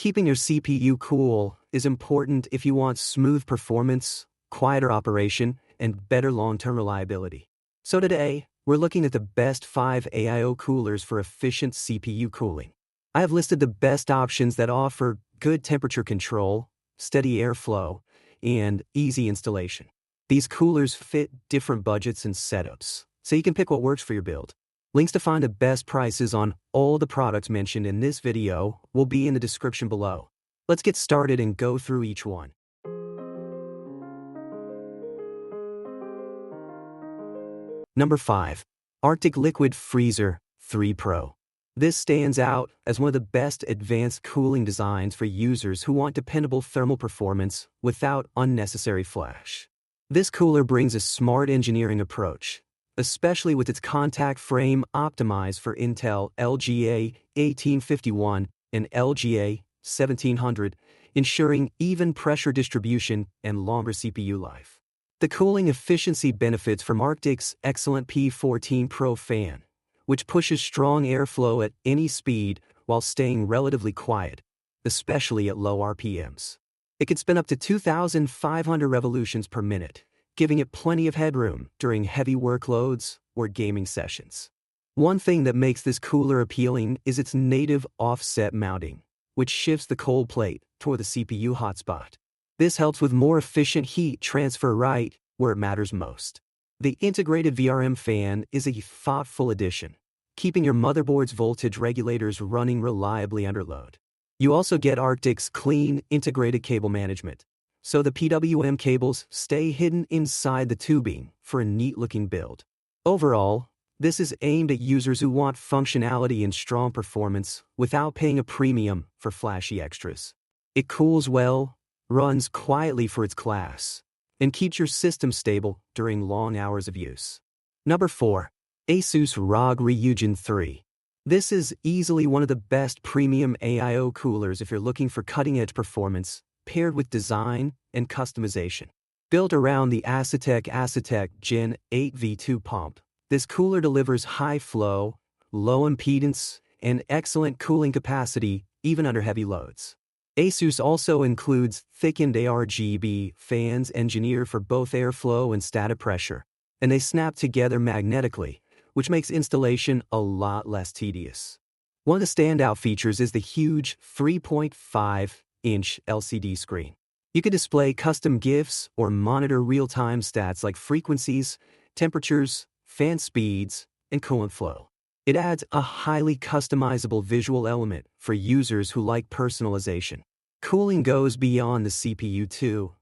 Keeping your CPU cool is important if you want smooth performance, quieter operation, and better long-term reliability. So today, we're looking at the best 5 AIO coolers for efficient CPU cooling. I have listed the best options that offer good temperature control, steady airflow, and easy installation. These coolers fit different budgets and setups, so you can pick what works for your build. Links to find the best prices on all the products mentioned in this video will be in the description below. Let's get started and go through each one. Number 5. Arctic Liquid Freezer 3 Pro. This stands out as one of the best advanced cooling designs for users who want dependable thermal performance without unnecessary flash. This cooler brings a smart engineering approach, especially with its contact frame optimized for Intel LGA 1851 and LGA 1700, ensuring even pressure distribution and longer CPU life. The cooling efficiency benefits from Arctic's excellent P14 Pro fan, which pushes strong airflow at any speed while staying relatively quiet, especially at low RPMs. It can spin up to 2,500 revolutions per minute, giving it plenty of headroom during heavy workloads or gaming sessions. One thing that makes this cooler appealing is its native offset mounting, which shifts the cold plate toward the CPU hotspot. This helps with more efficient heat transfer right where it matters most. The integrated VRM fan is a thoughtful addition, keeping your motherboard's voltage regulators running reliably under load. You also get Arctic's clean, integrated cable management, so the PWM cables stay hidden inside the tubing for a neat-looking build. Overall, this is aimed at users who want functionality and strong performance without paying a premium for flashy extras. It cools well, runs quietly for its class, and keeps your system stable during long hours of use. Number 4. ASUS ROG Ryujin 3. This is easily one of the best premium AIO coolers if you're looking for cutting-edge performance, paired with design and customization. Built around the Asetek Gen 8 V2 pump, this cooler delivers high flow, low impedance, and excellent cooling capacity even under heavy loads. ASUS also includes thickened ARGB fans engineered for both airflow and static pressure, and they snap together magnetically, which makes installation a lot less tedious. One of the standout features is the huge 3.5-inch LCD screen. You can display custom GIFs or monitor real-time stats like frequencies, temperatures, fan speeds, and coolant flow. It adds a highly customizable visual element for users who like personalization. Cooling goes beyond the CPU too.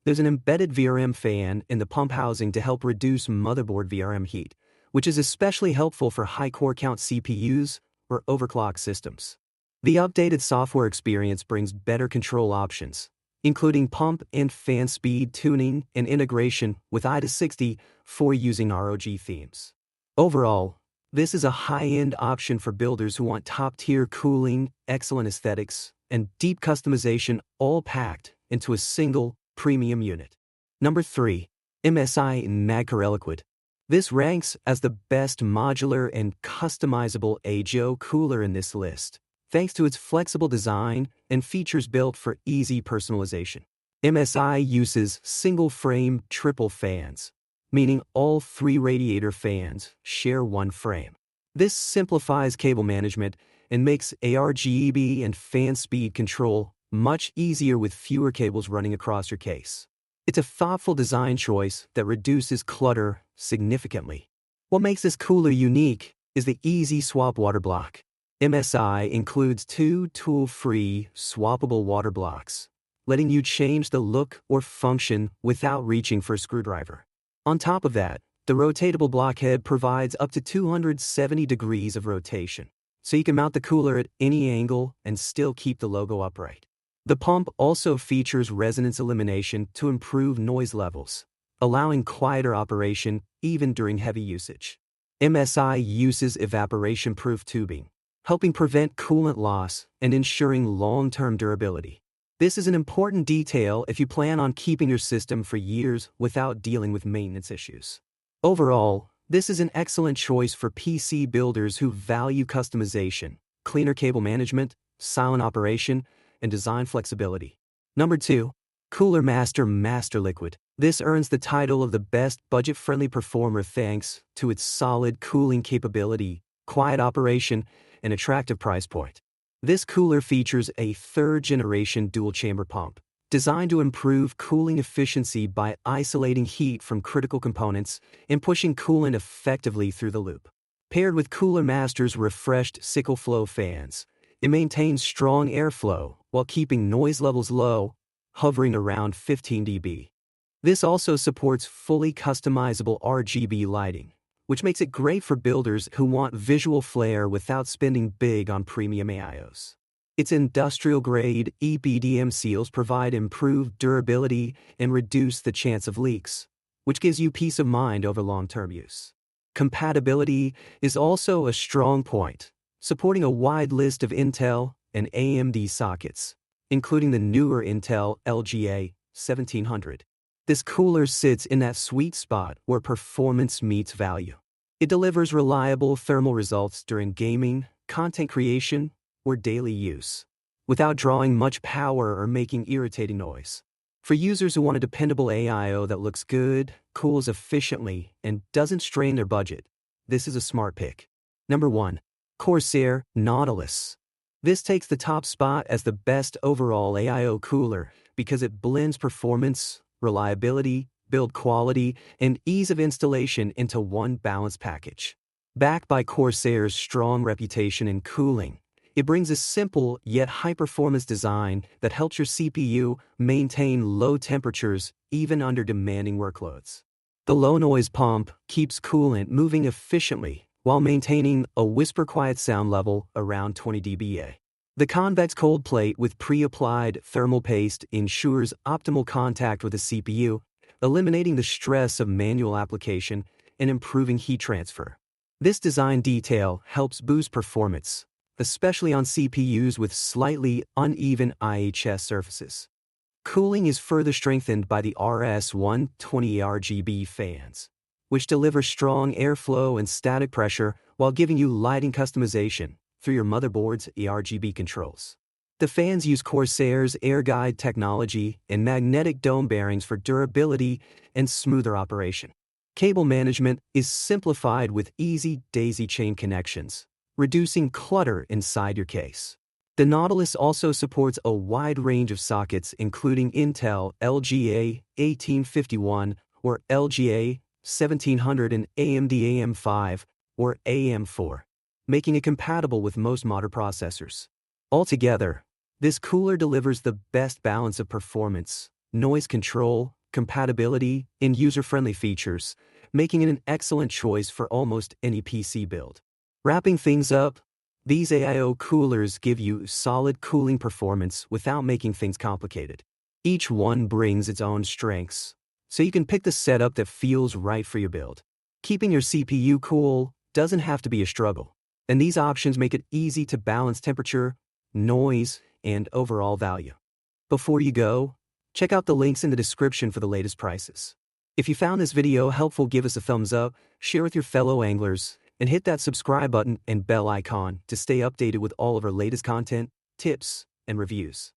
There's an embedded VRM fan in the pump housing to help reduce motherboard VRM heat, which is especially helpful for high core count CPUs or overclocked systems. The updated software experience brings better control options, including pump and fan speed tuning and integration with AIO for using ROG themes. Overall, this is a high-end option for builders who want top-tier cooling, excellent aesthetics, and deep customization all packed into a single premium unit. Number 3. MSI Magcore Liquid. This ranks as the best modular and customizable AIO cooler in this list, thanks to its flexible design and features built for easy personalization. MSI uses single-frame triple fans, meaning all 3 radiator fans share one frame. This simplifies cable management and makes ARGB and fan speed control much easier with fewer cables running across your case. It's a thoughtful design choice that reduces clutter significantly. What makes this cooler unique is the easy swap water block. MSI includes 2 tool-free, swappable water blocks, letting you change the look or function without reaching for a screwdriver. On top of that, the rotatable blockhead provides up to 270 degrees of rotation, so you can mount the cooler at any angle and still keep the logo upright. The pump also features resonance elimination to improve noise levels, allowing quieter operation even during heavy usage. MSI uses evaporation-proof tubing, helping prevent coolant loss and ensuring long-term durability. This is an important detail if you plan on keeping your system for years without dealing with maintenance issues. Overall, this is an excellent choice for PC builders who value customization, cleaner cable management, silent operation, and design flexibility. Number 2. Cooler Master Liquid. This earns the title of the best budget-friendly performer thanks to its solid cooling capability, quiet operation, and attractive price point. This cooler features a third-generation dual-chamber pump, designed to improve cooling efficiency by isolating heat from critical components and pushing coolant effectively through the loop. Paired with Cooler Master's refreshed sickle flow fans, it maintains strong airflow while keeping noise levels low, hovering around 15 dB. This also supports fully customizable RGB lighting, which makes it great for builders who want visual flair without spending big on premium AIOs. Its industrial-grade EPDM seals provide improved durability and reduce the chance of leaks, which gives you peace of mind over long-term use. Compatibility is also a strong point, supporting a wide list of Intel and AMD sockets, including the newer Intel LGA 1700. This cooler sits in that sweet spot where performance meets value. It delivers reliable thermal results during gaming, content creation, or daily use, without drawing much power or making irritating noise. For users who want a dependable AIO that looks good, cools efficiently, and doesn't strain their budget, this is a smart pick. Number 1. Corsair Nautilus. This takes the top spot as the best overall AIO cooler because it blends performance, reliability, build quality, and ease of installation into one balanced package. Backed by Corsair's strong reputation in cooling, it brings a simple yet high-performance design that helps your CPU maintain low temperatures even under demanding workloads. The low-noise pump keeps coolant moving efficiently while maintaining a whisper-quiet sound level around 20 dBA. The convex cold plate with pre-applied thermal paste ensures optimal contact with the CPU, eliminating the stress of manual application and improving heat transfer. This design detail helps boost performance, especially on CPUs with slightly uneven IHS surfaces. Cooling is further strengthened by the RS-120 RGB fans, which deliver strong airflow and static pressure while giving you lighting customization through your motherboard's RGB controls. The fans use Corsair's AirGuide technology and magnetic dome bearings for durability and smoother operation. Cable management is simplified with easy daisy chain connections, reducing clutter inside your case. The Nautilus also supports a wide range of sockets including Intel LGA 1851 or LGA 1700 and AMD AM5 or AM4, making it compatible with most modern processors. Altogether, this cooler delivers the best balance of performance, noise control, compatibility, and user-friendly features, making it an excellent choice for almost any PC build. Wrapping things up, these AIO coolers give you solid cooling performance without making things complicated. Each one brings its own strengths, so you can pick the setup that feels right for your build. Keeping your CPU cool doesn't have to be a struggle, and these options make it easy to balance temperature, noise, and overall value. Before you go, check out the links in the description for the latest prices. If you found this video helpful, give us a thumbs up, share with your fellow anglers, and hit that subscribe button and bell icon to stay updated with all of our latest content, tips, and reviews.